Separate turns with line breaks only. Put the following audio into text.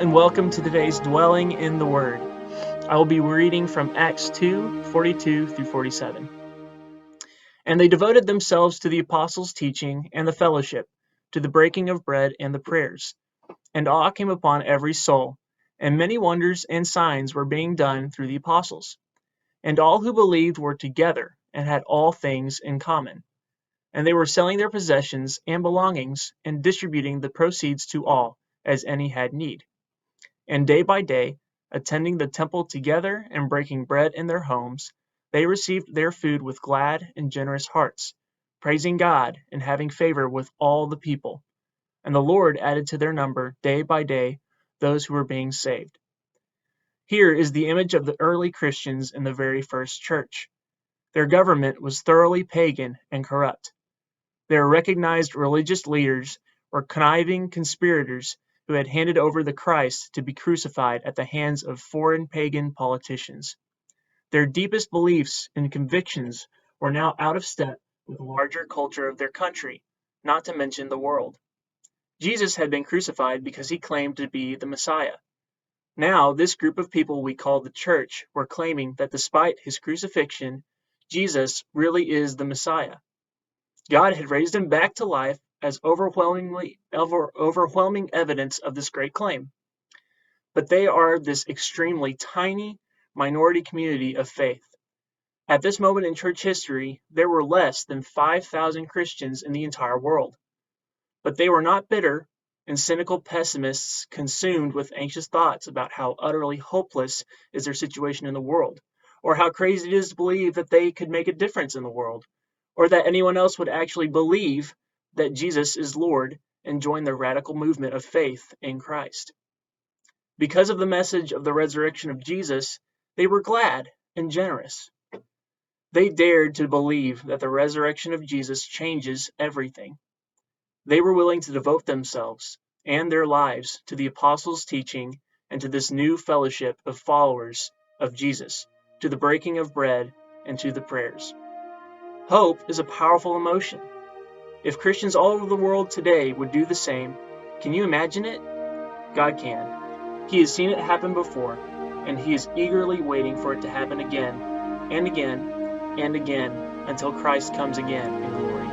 and welcome to today's Dwelling in the Word. I will be reading from Acts 2:42 through 47. And they devoted themselves to the apostles' teaching and the fellowship, to the breaking of bread and the prayers. And awe came upon every soul, and many wonders and signs were being done through the apostles. And all who believed were together and had all things in common. And they were selling their possessions and belongings and distributing the proceeds to all, as any had need. And day by day, attending the temple together and breaking bread in their homes, they received their food with glad and generous hearts, praising God and having favor with all the people. And the Lord added to their number day by day those who were being saved. Here is the image of the early Christians in the very first church. Their government was thoroughly pagan and corrupt. Their recognized religious leaders were conniving conspirators who had handed over the Christ to be crucified at the hands of foreign pagan politicians. Their deepest beliefs and convictions were now out of step with the larger culture of their country, not to mention the world. Jesus had been crucified because he claimed to be the Messiah. Now, this group of people we call the church were claiming that despite his crucifixion, Jesus really is the Messiah. God had raised him back to life as overwhelming evidence of this great claim. But they are this extremely tiny minority community of faith. At this moment in church history, there were less than 5,000 Christians in the entire world. But they were not bitter and cynical pessimists consumed with anxious thoughts about how utterly hopeless is their situation in the world, or how crazy it is to believe that they could make a difference in the world, or that anyone else would actually believe that Jesus is Lord and join the radical movement of faith in Christ. Because of the message of the resurrection of Jesus, they were glad and generous. They dared to believe that the resurrection of Jesus changes everything. They were willing to devote themselves and their lives to the apostles' teaching and to this new fellowship of followers of Jesus, to the breaking of bread and to the prayers. Hope is a powerful emotion. If Christians all over the world today would do the same, can you imagine it? God can. He has seen it happen before, and he is eagerly waiting for it to happen again and again and again until Christ comes again in glory.